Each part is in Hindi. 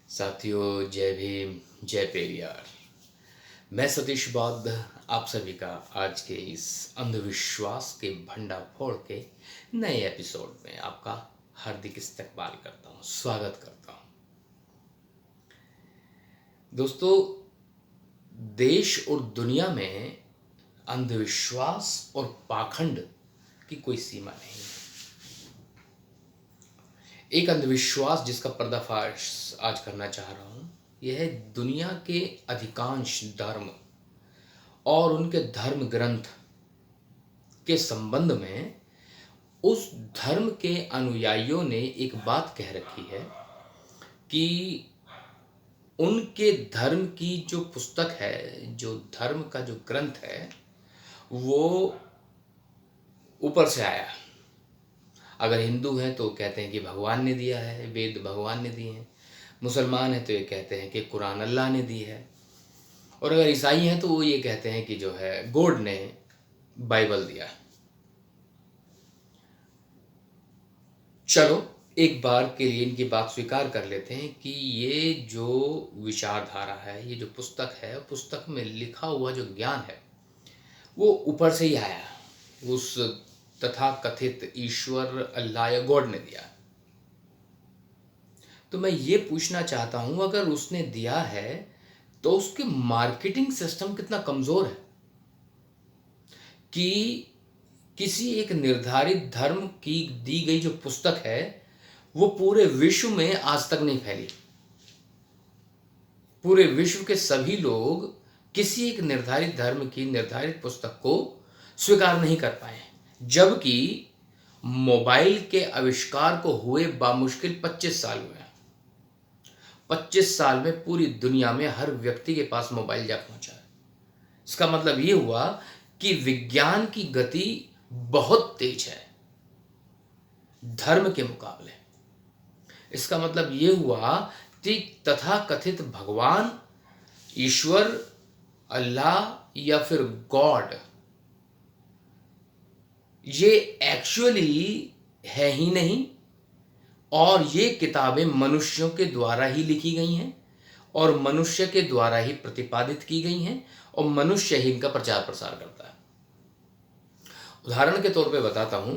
साथियों, जय भीम, जय पेरियार। मैं सतीश बौद्ध आप सभी का आज के इस अंधविश्वास के भंडाफोड़ के नए एपिसोड में आपका हार्दिक इस्तकबाल करता हूँ, स्वागत करता हूँ। दोस्तों, देश और दुनिया में अंधविश्वास और पाखंड की कोई सीमा नहीं है। एक अंधविश्वास जिसका पर्दाफाश आज करना चाह रहा हूं, यह है दुनिया के अधिकांश धर्म और उनके धर्म ग्रंथ के संबंध में उस धर्म के अनुयायियों ने एक बात कह रखी है कि उनके धर्म की जो पुस्तक है, जो धर्म का जो ग्रंथ है, वो ऊपर से आया। अगर हिंदू हैं तो कहते हैं कि भगवान ने दिया है, वेद भगवान ने दिए हैं। मुसलमान हैं तो ये कहते हैं कि कुरान अल्लाह ने दी है। और अगर ईसाई हैं तो वो ये कहते हैं कि जो है गॉड ने बाइबल दिया है। चलो, एक बार के लिए इनकी बात स्वीकार कर लेते हैं कि ये जो विचारधारा है, ये जो पुस्तक है, पुस्तक में लिखा हुआ जो ज्ञान है वो ऊपर से ही आया, उस तथा कथित ईश्वर अल्लाह या गॉड ने दिया। तो मैं ये पूछना चाहता हूं, अगर उसने दिया है तो उसके मार्केटिंग सिस्टम कितना कमजोर है कि किसी एक निर्धारित धर्म की दी गई जो पुस्तक है वो पूरे विश्व में आज तक नहीं फैली। पूरे विश्व के सभी लोग किसी एक निर्धारित धर्म की निर्धारित पुस्तक को स्वीकार नहीं कर पाए, जबकि मोबाइल के आविष्कार को हुए बामुश्किल 25 साल हुए। 25 साल में पूरी दुनिया में हर व्यक्ति के पास मोबाइल जा पहुंचा है। इसका मतलब ये हुआ कि विज्ञान की गति बहुत तेज है धर्म के मुकाबले। इसका मतलब ये हुआ कि तथा कथित भगवान, ईश्वर, अल्लाह या फिर गॉड, ये एक्चुअली है ही नहीं, और ये किताबें मनुष्यों के द्वारा ही लिखी गई हैं और मनुष्य के द्वारा ही प्रतिपादित की गई हैं और मनुष्य ही इनका प्रचार प्रसार करता है। उदाहरण के तौर पे बताता हूं,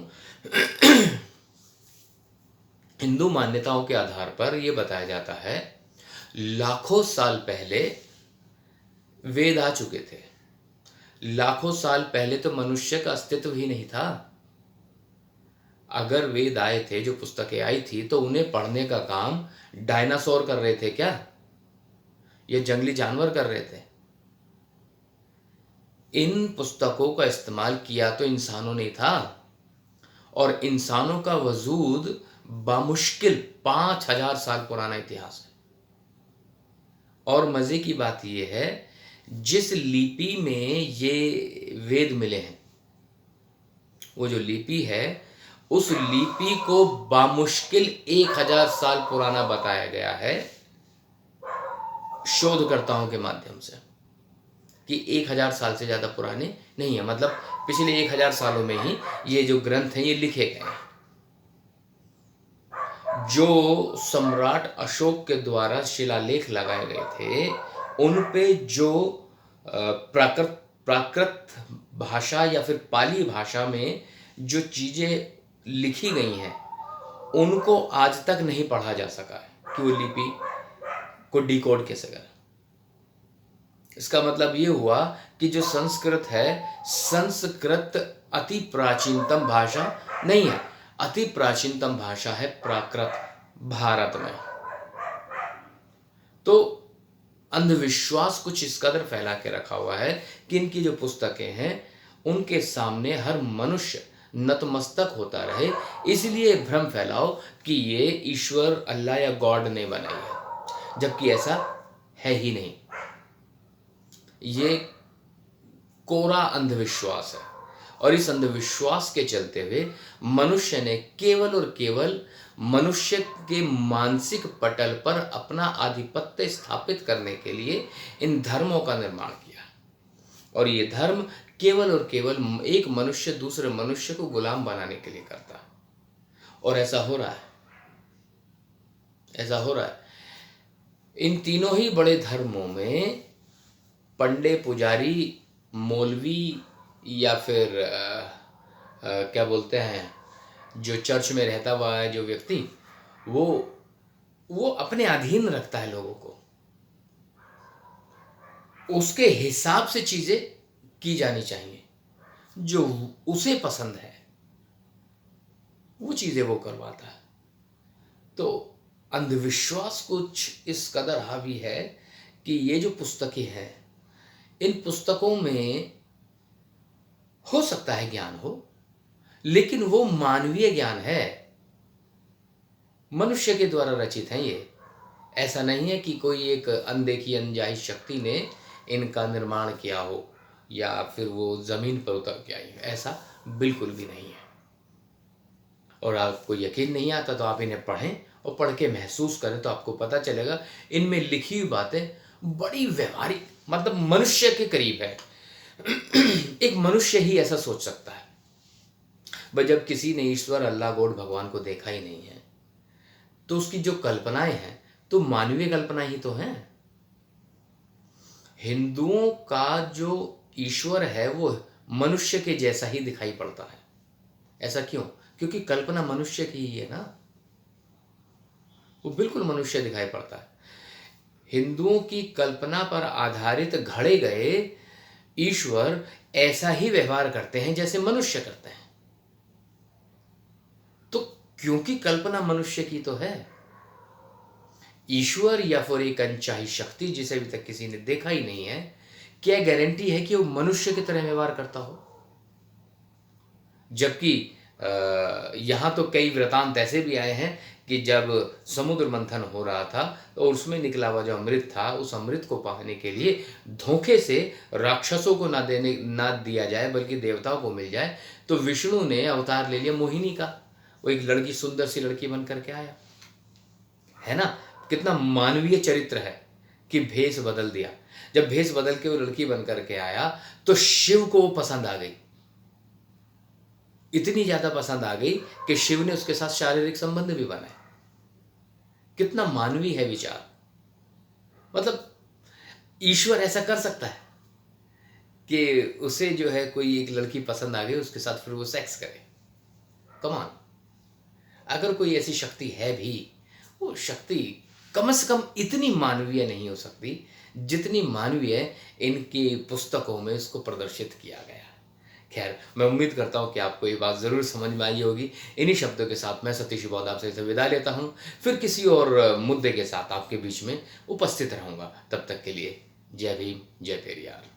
हिंदू मान्यताओं के आधार पर यह बताया जाता है लाखों साल पहले वेद आ चुके थे। लाखों साल पहले तो मनुष्य का अस्तित्व ही नहीं था। अगर वेद आए थे, जो पुस्तकें आई थी, तो उन्हें पढ़ने का काम डायनासोर कर रहे थे क्या? ये जंगली जानवर कर रहे थे? इन पुस्तकों का इस्तेमाल किया तो इंसानों ने था, और इंसानों का वजूद बामुश्किल 5000 साल पुराना इतिहास है। और मजे की बात यह है, जिस लिपि में ये वेद मिले हैं, वो जो लिपि है, उस लिपि को बामुश्किल 1000 साल पुराना बताया गया है शोधकर्ताओं के माध्यम से, कि 1000 साल से ज्यादा पुराने नहीं है। मतलब पिछले 1000 सालों में ही ये जो ग्रंथ हैं ये लिखे गए हैं। जो सम्राट अशोक के द्वारा शिलालेख लगाए गए थे, उन पे जो प्राकृत भाषा या फिर पाली भाषा में जो चीजें लिखी गई हैं, उनको आज तक नहीं पढ़ा जा सका है कि वो लिपि को डिकोड कैसे करें। इसका मतलब ये हुआ कि जो संस्कृत है, संस्कृत अति प्राचीनतम भाषा नहीं है। अति प्राचीनतम भाषा है प्राकृत, भारत में। तो अंधविश्वास कुछ इस कदर फैला के रखा हुआ है कि इनकी जो पुस्तकें हैं उनके सामने हर मनुष्य नतमस्तक होता रहे, इसलिए भ्रम फैलाओ कि ये ईश्वर, अल्लाह या गॉड ने बनाई है, जबकि ऐसा है ही नहीं। ये कोरा अंधविश्वास है, और इस अंधविश्वास के चलते हुए मनुष्य ने केवल और केवल मनुष्य के मानसिक पटल पर अपना आधिपत्य स्थापित करने के लिए इन धर्मों का निर्माण किया। और ये धर्म केवल और केवल एक मनुष्य दूसरे मनुष्य को गुलाम बनाने के लिए करता है। और ऐसा हो रहा है, ऐसा हो रहा है। इन तीनों ही बड़े धर्मों में पंडे, पुजारी, मौलवी या फिर क्या बोलते हैं, जो चर्च में रहता हुआ है जो व्यक्ति, वो वो अपने अधीन रखता है लोगों को, उसके हिसाब से चीजें की जानी चाहिए, जो उसे पसंद है वो चीजें वो करवाता है। तो अंधविश्वास कुछ इस कदर हावी है कि ये जो पुस्तकें हैं, इन पुस्तकों में हो सकता है ज्ञान हो, लेकिन वो मानवीय ज्ञान है, मनुष्य के द्वारा रचित है ये। ऐसा नहीं है कि कोई एक अनदेखी अनजाही शक्ति ने इनका निर्माण किया हो या फिर वो जमीन पर उतर के आई है, ऐसा बिल्कुल भी नहीं है। और आपको यकीन नहीं आता तो आप इन्हें पढ़ें और पढ़ के महसूस करें तो आपको पता चलेगा इनमें लिखी हुई बातें बड़ी व्यवहारिक, मतलब मनुष्य के करीब है। एक मनुष्य ही ऐसा सोच सकता है। भाई जब किसी ने ईश्वर, अल्लाह, गॉड, भगवान को देखा ही नहीं है तो उसकी जो कल्पनाएं हैं तो मानवीय कल्पना ही तो हैं। हिंदुओं का जो ईश्वर है वो मनुष्य के जैसा ही दिखाई पड़ता है। ऐसा क्यों? क्योंकि कल्पना मनुष्य की ही है ना, वो बिल्कुल मनुष्य दिखाई पड़ता है। हिंदुओं की कल्पना पर आधारित घड़े गए ईश्वर ऐसा ही व्यवहार करते हैं जैसे मनुष्य करते हैं। तो क्योंकि कल्पना मनुष्य की तो है, ईश्वर या फिर एक अनचाही शक्ति जिसे अभी तक किसी ने देखा ही नहीं है, क्या गारंटी है कि वो मनुष्य की तरह व्यवहार करता हो? जबकि यहां तो कई वृतांत ऐसे भी आए हैं कि जब समुद्र मंथन हो रहा था और उसमें निकला हुआ जो अमृत था, उस अमृत को पाने के लिए धोखे से राक्षसों को ना दिया जाए बल्कि देवताओं को मिल जाए, तो विष्णु ने अवतार ले लिया मोहिनी का। वो एक लड़की, सुंदर सी लड़की बन करके आया, है ना। कितना मानवीय चरित्र है कि भेष बदल दिया। जब भेष बदल के वो लड़की बन करके आया तो शिव को वो पसंद आ गई, इतनी ज्यादा पसंद आ गई कि शिव ने उसके साथ शारीरिक संबंध भी बनाए। कितना मानवीय है विचार। मतलब ईश्वर ऐसा कर सकता है कि उसे जो है कोई एक लड़की पसंद आ गई, उसके साथ फिर वो सेक्स करे। कमान, अगर कोई ऐसी शक्ति है भी, वो शक्ति कम से कम इतनी मानवीय नहीं हो सकती जितनी मानवीय इनकी पुस्तकों में इसको प्रदर्शित किया गया। खैर, मैं उम्मीद करता हूँ कि आपको ये बात ज़रूर समझ में आई होगी। इन्हीं शब्दों के साथ मैं सतीश बौद्ध आपसे विदा लेता हूँ। फिर किसी और मुद्दे के साथ आपके बीच में उपस्थित रहूँगा। तब तक के लिए जय भीम, जय पेरियार।